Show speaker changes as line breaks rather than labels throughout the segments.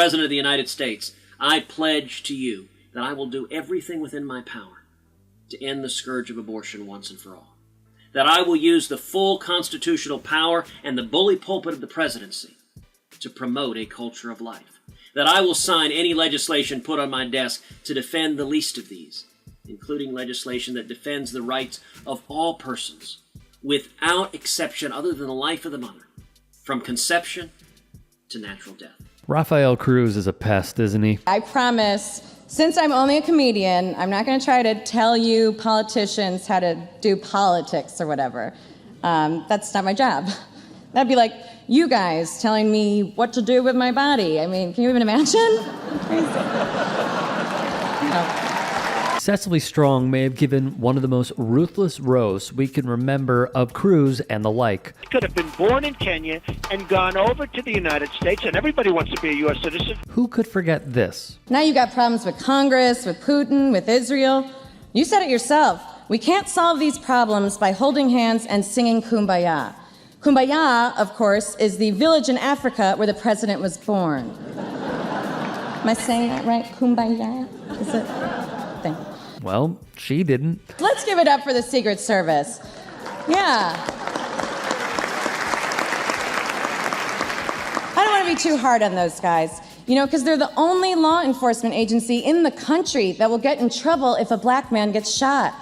President of the United States, I pledge to you that I will do everything within my power to end the scourge of abortion once and for all. That I will use the full constitutional power and the bully pulpit of the presidency to promote a culture of life. That I will sign any legislation put on my desk to defend the least of these, including legislation that defends the rights of all persons, without exception other than the life of the mother, from conception to natural death.
Rafael Cruz is a pest, isn't he?
I promise, since I'm only a comedian, I'm not going to try to tell you politicians how to do politics or whatever. That's not my job. That'd be like you guys telling me what to do with my body. I mean, can you even imagine? Crazy. No.
Cecily Strong may have given one of the most ruthless roasts we can remember of Cruz and the like.
He could have been born in Kenya and gone over to the United States, and everybody wants to be a U.S. citizen.
Who could forget this?
Now you got problems with Congress, with Putin, with Israel. You said it yourself. We can't solve these problems by holding hands and singing Kumbaya. Kumbaya, of course, is the village in Africa where the president was born. Am I saying that right? Kumbaya? Is it? Thank you.
Well, she didn't.
Let's give it up for the Secret Service. Yeah. I don't want to be too hard on those guys, because they're the only law enforcement agency in the country that will get in trouble if a black man gets shot.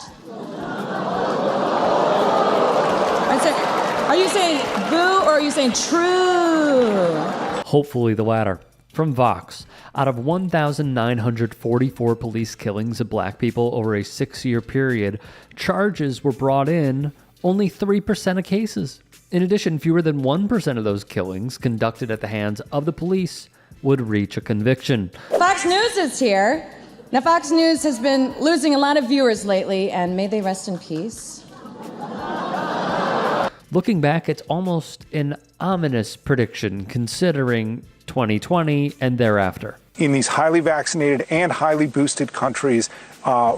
Are you saying boo or are you saying true?
Hopefully the latter. From Vox, out of 1,944 police killings of black people over a 6-year period, charges were brought in only 3% of cases. In addition, fewer than 1% of those killings conducted at the hands of the police would reach a conviction.
Fox News is here. Now, Fox News has been losing a lot of viewers lately, and may they rest in peace.
Looking back, it's almost an ominous prediction considering 2020 and thereafter.
In these highly vaccinated and highly boosted countries,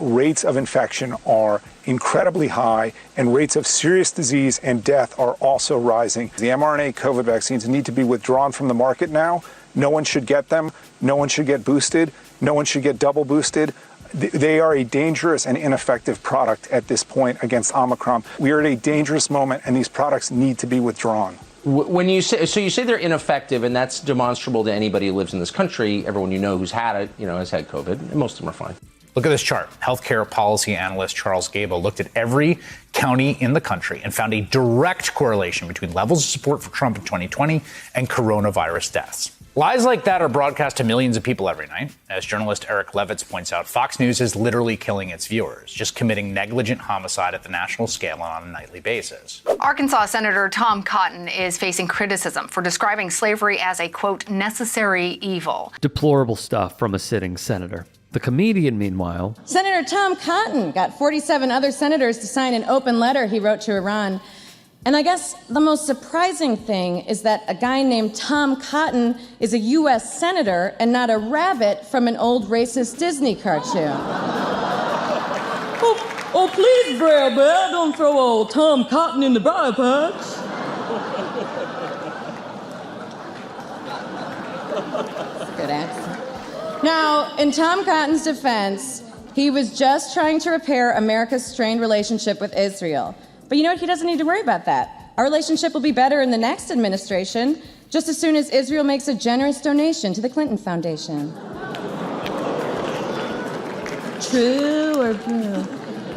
rates of infection are incredibly high, and rates of serious disease and death are also rising. The mRNA COVID vaccines need to be withdrawn from the market now. No one should get them. No one should get boosted. No one should get double boosted. They are a dangerous and ineffective product at this point against Omicron. We are at a dangerous moment, and these products need to be withdrawn.
When you say they're ineffective, and that's demonstrable to anybody who lives in this country. Everyone has had it, has had COVID, and most of them are fine.
Look at this chart. Healthcare policy analyst Charles Gable looked at every county in the country and found a direct correlation between levels of support for Trump in 2020 and coronavirus deaths. Lies like that are broadcast to millions of people every night. As journalist Eric Levitz points out, Fox News is literally killing its viewers, just committing negligent homicide at the national scale and on a nightly basis.
Arkansas Senator Tom Cotton is facing criticism for describing slavery as a, quote, necessary evil.
Deplorable stuff from a sitting senator. The comedian, meanwhile...
Senator Tom Cotton got 47 other senators to sign an open letter he wrote to Iran. And I guess the most surprising thing is that a guy named Tom Cotton is a U.S. senator and not a rabbit from an old racist Disney cartoon. oh, please, Brer Bear, don't throw old Tom Cotton in the briar patch. Good accent. Now, in Tom Cotton's defense, he was just trying to repair America's strained relationship with Israel. But you know what? He doesn't need to worry about that. Our relationship will be better in the next administration, just as soon as Israel makes a generous donation to the Clinton Foundation. True or true?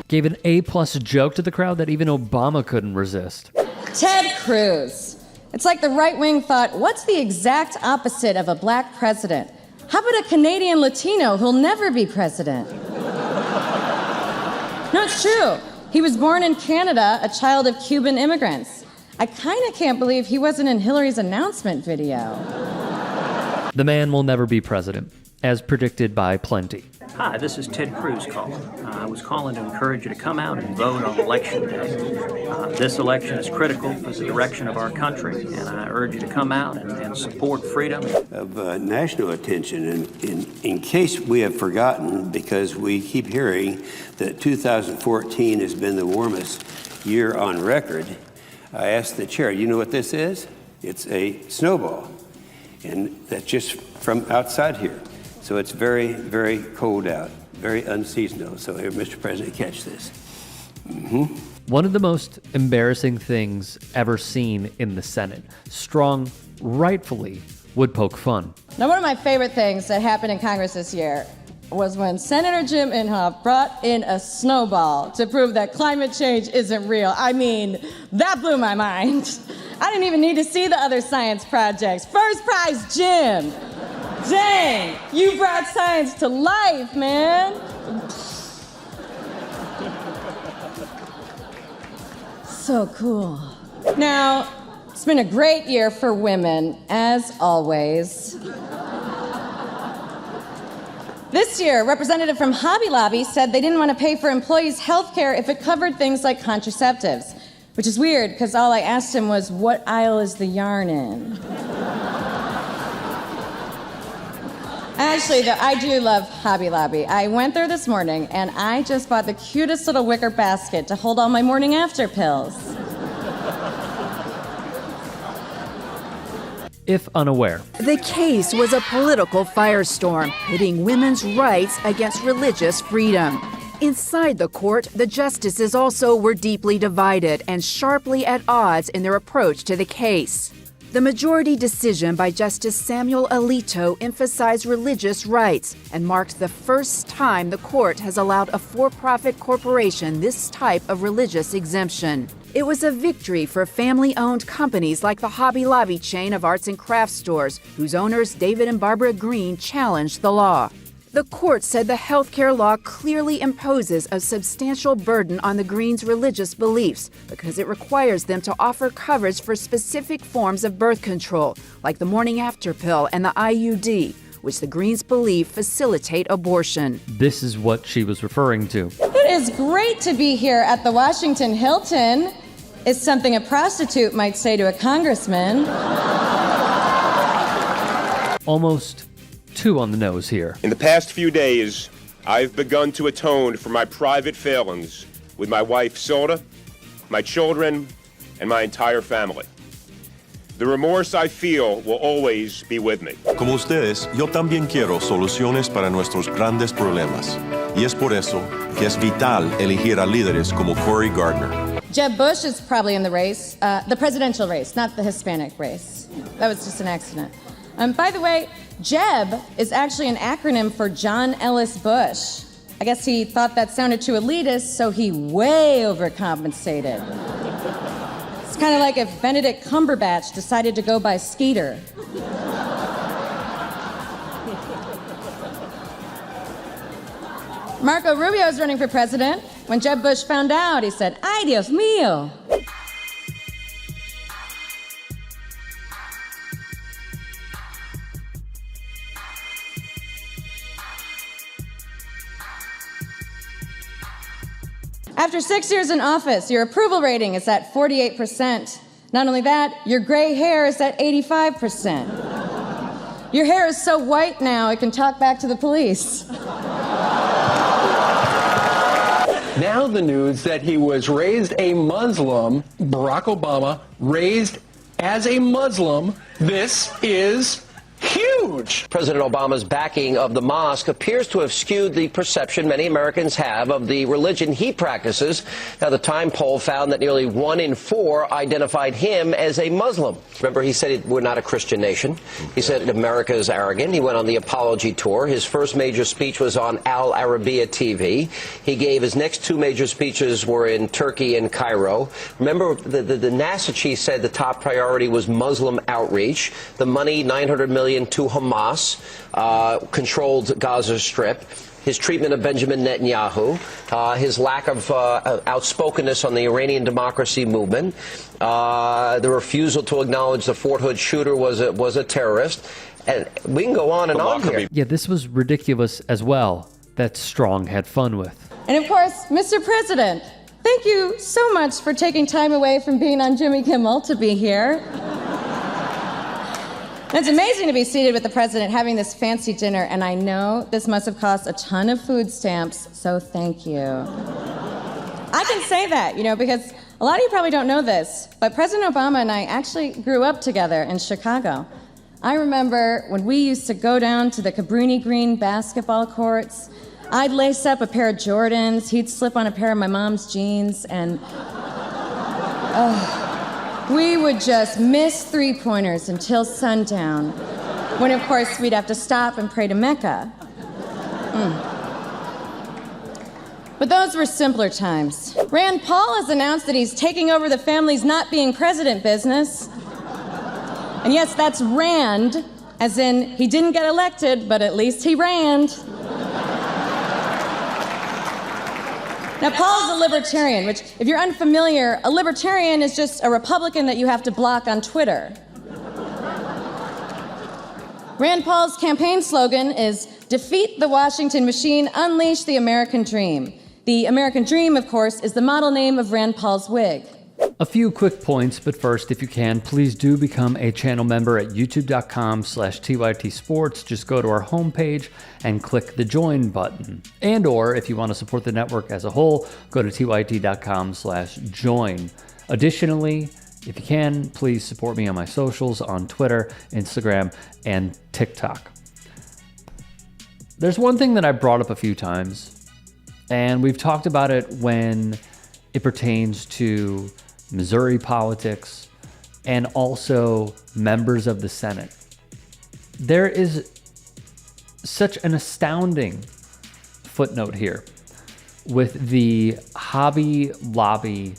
Gave an A-plus joke to the crowd that even Obama couldn't resist.
Ted Cruz. It's like the right wing thought, what's the exact opposite of a black president? How about a Canadian Latino who'll never be president? No, it's true. He was born in Canada, a child of Cuban immigrants. I kind of can't believe he wasn't in Hillary's announcement video.
The man will never be president, as predicted by plenty.
Hi, this is Ted Cruz calling. I was calling to encourage you to come out and vote on Election Day. This election is critical for the direction of our country, and I urge you to come out and support freedom.
Of national attention, in case we have forgotten, because we keep hearing that 2014 has been the warmest year on record, I asked the chair, you know what this is? It's a snowball. And that's just from outside here. So it's very, very cold out, very unseasonal. So here, Mr. President, catch this.
One of the most embarrassing things ever seen in the Senate. Strong rightfully would poke fun.
Now, one of my favorite things that happened in Congress this year was when Senator Jim Inhofe brought in a snowball to prove that climate change isn't real. I mean, that blew my mind. I didn't even need to see the other science projects. First prize, Jim. Dang, you brought science to life, man. So cool. Now, it's been a great year for women, as always. This year, a representative from Hobby Lobby said they didn't want to pay for employees' health care if it covered things like contraceptives, which is weird because all I asked him was, what aisle is the yarn in? Actually, though, I do love Hobby Lobby. I went there this morning and I just bought the cutest little wicker basket to hold all my morning after pills.
If unaware.
The case was a political firestorm, pitting women's rights against religious freedom. Inside the court, the justices also were deeply divided and sharply at odds in their approach to the case. The majority decision by Justice Samuel Alito emphasized religious rights and marked the first time the court has allowed a for-profit corporation this type of religious exemption. It was a victory for family-owned companies like the Hobby Lobby chain of arts and crafts stores, whose owners David and Barbara Green challenged the law. The court said the healthcare law clearly imposes a substantial burden on the Greens' religious beliefs because it requires them to offer coverage for specific forms of birth control, like the morning after pill and the IUD, which the Greens believe facilitate abortion.
This is what she was referring to.
It is great to be here at the Washington Hilton. It's something a prostitute might say to a congressman.
Almost two on the nose here.
In the past few days, I've begun to atone for my private failings with my wife, Soda, my children, and my entire family. The remorse I feel will always be with me.
Como ustedes, yo también quiero soluciones para nuestros grandes problemas. Y es por eso que es vital elegir a líderes como Cory Gardner.
Jeb Bush is probably in the race, the presidential race, not the Hispanic race. That was just an accident. By the way, Jeb is actually an acronym for John Ellis Bush. I guess he thought that sounded too elitist, so he way overcompensated. It's kind of like if Benedict Cumberbatch decided to go by Skeeter. Marco Rubio is running for president. When Jeb Bush found out, he said, "Ay, Dios mío." After 6 years in office, your approval rating is at 48%. Not only that, your gray hair is at 85%. Your hair is so white now, it can talk back to the police.
Now the news that he was raised a Muslim, Barack Obama, raised as a Muslim. This is huge.
President Obama's backing of the mosque appears to have skewed the perception many Americans have of the religion he practices. Now, the Time poll found that nearly 1 in 4 identified him as a Muslim. Remember, he said we're not a Christian nation. He said America is arrogant. He went on the apology tour. His first major speech was on Al Arabiya TV. He gave his next 2 major speeches were in Turkey and Cairo. Remember, the NASA chief said the top priority was Muslim outreach. The money, $900 million to Hamas, controlled Gaza Strip, his treatment of Benjamin Netanyahu, his lack of outspokenness on the Iranian democracy movement, the refusal to acknowledge the Fort Hood shooter was a terrorist, and we can go on and on here.
Yeah, this was ridiculous as well, that Strong had fun with.
And of course, Mr. President, thank you so much for taking time away from being on Jimmy Kimmel to be here. It's amazing to be seated with the president having this fancy dinner, and I know this must have cost a ton of food stamps, so thank you. I can say that, because a lot of you probably don't know this, but President Obama and I actually grew up together in Chicago. I remember when we used to go down to the Cabrini Green basketball courts. I'd lace up a pair of Jordans, he'd slip on a pair of my mom's jeans, and we would just miss three-pointers until sundown, when of course we'd have to stop and pray to Mecca. But those were simpler times. Rand Paul has announced that he's taking over the family's not being president business. And yes, that's Rand, as in he didn't get elected, but at least he ranned. Now, Paul's a libertarian, which, if you're unfamiliar, a libertarian is just a Republican that you have to block on Twitter. Rand Paul's campaign slogan is, "Defeat the Washington machine, unleash the American dream." The American dream, of course, is the model name of Rand Paul's wig.
A few quick points, but first, if you can, please do become a channel member at youtube.com/TYT Sports. Just go to our homepage and click the join button. And or if you want to support the network as a whole, go to tyt.com/join. Additionally, if you can, please support me on my socials on Twitter, Instagram, and TikTok. There's one thing that I brought up a few times, and we've talked about it when it pertains to Missouri politics and also members of the Senate. There is such an astounding footnote here with the Hobby Lobby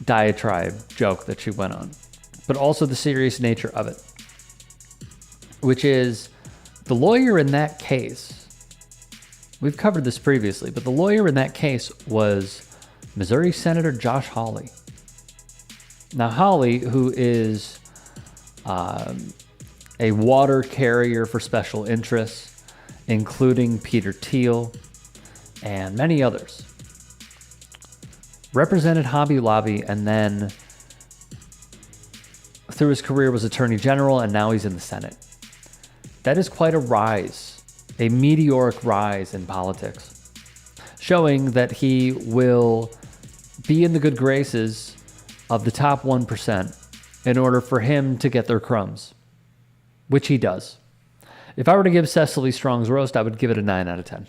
diatribe joke that she went on, but also the serious nature of it, which is the lawyer in that case. We've covered this previously, but the lawyer in that case was Missouri Senator Josh Hawley. Now, Hawley, who is a water carrier for special interests, including Peter Thiel and many others, represented Hobby Lobby, and then through his career was Attorney General, and now he's in the Senate. That is quite a rise, a meteoric rise in politics, showing that he will be in the good graces of the top 1% in order for him to get their crumbs, which he does. If I were to give Cecily Strong's roast, I would give it a 9 out of 10.